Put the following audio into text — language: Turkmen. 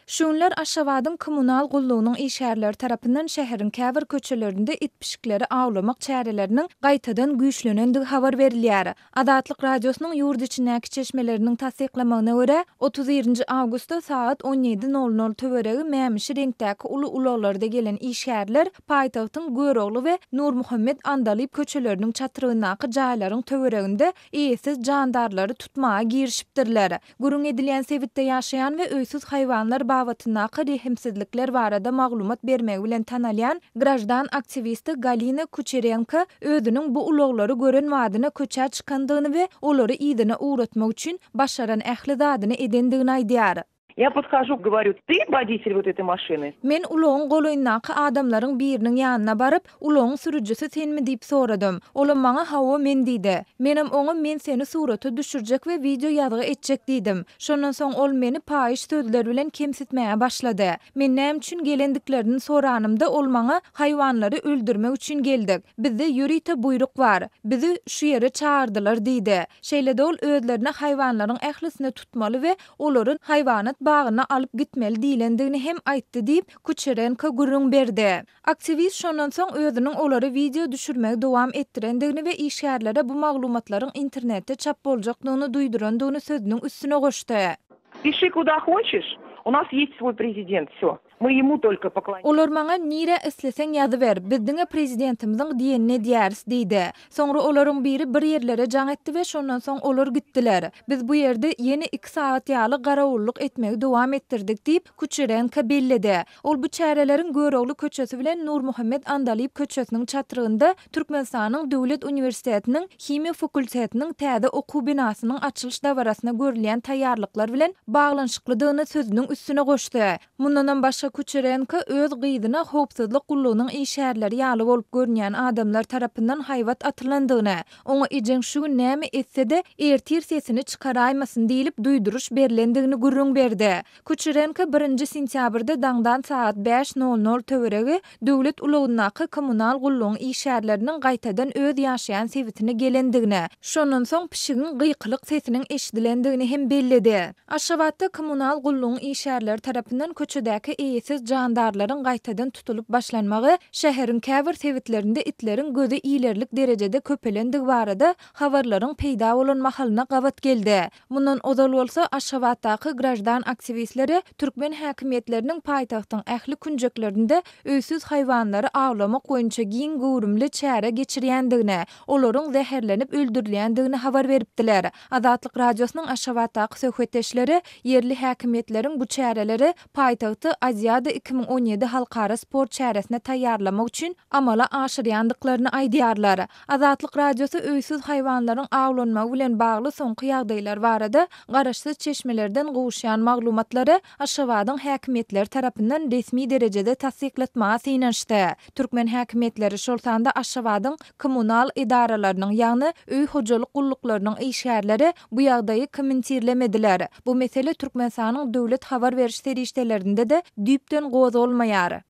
Şunlar Aşgabat'ın kommunal gulluğunun işgärleri tarapyndan şäherin käbir köçelerinde itpişikleri awlamak çäreleriniň gaýtadan güýçlenendigi habar berilýär. Adatlyk radiosynyň ýurt içindäki çeşmeleriniň tasdiklamagyna görä 31 awgustda saat 17:00 töweregi Mämişi reňktäki uly ulaglarda gelen işgärler paýtagtyň Görogly we Nurmuhammed Andalyp köçeleriniň çatyryndaky jaýlaryň töwereginde eýesiz jandarlary tutmaga girişipdirler. Gurun edilýän sebitde ýaşaýan we öýsüz haýwanlar babatyndaky rehimsizlikler barada maglumat bermegi bilen tanalýan grajdan aktivisti Galina Kucherenko özüniň bu ulaglary gören wadyna köçä çykandygyny we olary ýygyna uğratmak üçin başaran ähli zadyny edendigini aýdýar. Я подхожу, говорю: "Ты водитель вот этой машины?" Men ulagyň golaýyndaky adamlaryň biriniň ýanyna baryp, ulagyň sürüjisi senmi diýip soradym. Ola maňa "Hawa, men" diýdi. Menem oňa "Men seni surata düşürjek we video ýazgy etjek" diýdim. Şondan soň ol meni paýyş sözler bilen kemsitmäge başlady. Men näme üçin gelendiklerini soranymda ol maňa haýwanlary öldürmek üçin geldik. Bizde ýürite buyruk bar. Bizi şu ýere çağırdylar diýdi. Şeýle-de ol özlerine haýwanlaryň ählisini tutmaly we olaryň haýwanat bagyna alyp gitmeli diýlendigini hem aýtdy diýip Kucherenko gurrun berdi. Aktivist şondan soň özüniň olary video düşürmegi dowam etdirendigini we işgärlere bu maglumatlaryň internetde çap boljaklygyny duýdurandygyny sözüniň üstüne goşdy. Пиши куда хочешь. У нас есть свой президент, всё. Мы ему только поклоняемся. Olar maňa nire isleseň ýazyber, bizdiňe prezidentimiziň diýenine diýäris diýdi. Soňra olaryň biri bir ýerlere jaň etdi we şondan soň olar gitdiler. Biz bu ýerde ýene 2 saat ýaly garawulluk etmegi dowam etdirdik diýip Kucherenko bellidi. Ol bu çärelerin Görogly köçesi bilen Nurmuhammed Andalyp köçesiniň çatyrynda Türkmenistanyň Döwlet Uniwersitetiniň Himiýa fakultetiniň täze okuw binasynyň açylyş dawrasyna görülýän taýýarlyklar bilen baglanşyklydygyny sözüniň üstüne goşdy. Mundan başga Kucherenko öz gyýdyna howpsuzlyk gullugynyň işgärleri ýaly bolup görünýän adamlar tarapyndan haýwat atylandygyny, oňa ejen şu näme etse-de ertir sesini çykaraýmasyn diýilip duýduruş berilendigini gurrun berdi. Kucherenko 1 sentýabrda daňdan saat 5:00 töweregi döwlet ulagyndaky kommunal gullugyň işgärleriniň gaýtadan öz ýaşaýan sebitine gelendigini, şondan soň pişigin gyýkylyk sesiniň eşidilendigini hem bellidi. Aşgabatda kommunal gullugyň işgärleri tarapyndan köçedäki eýesiz jandarlaryň gaýtadan tutulup başlanmagy şäherin käbir sebitlerinde itlerin gözi iýlerlik derejede köpelendigi barada habarlaryň peýda bolan mahalyna gabat geldi. Mundan ozal bolsa Aşgabatdaky grajdan aktivistleri türkmen häkimiýetleriniň paýtagtyň ähli künjeklerinde öýsüz haýwanlary awlamak boýunça giň gowrumly çäre geçirýändigini, olaryň zäherlenip öldürilýändigini habar beripdiler. Adatlyk radiosynyň Aşgabatdaky söhbetdeşleri yerli häkimiýetleriň bu çäreleri paýtagty Aziýada 2017 halkara sport çäresine taýýarlamak üçin amala aşyrýandyklaryny aýdýarlar. Azatlyk radiosu öýsüz haýwanlaryň awlanmagy bilen bagly soňky ýagdaýlar barada garaşsyz çeşmelerden gowuşýan maglumatlary Aşgabatyň häkimiýetleri tarapyndan resmi derejede tasdiklatmaga synanşdy. Türkmen häkimiýetleri şol sanda Aşgabatyň kommunal idaralarynyň ýagny öý hojalyk gulluklarynyň işgärleri bu ýagdaýy kommentirlemediler. Bu mesele Türkmenistanyň döwlet habar beriş serişdelerinde de düýpden goz bolmaýar.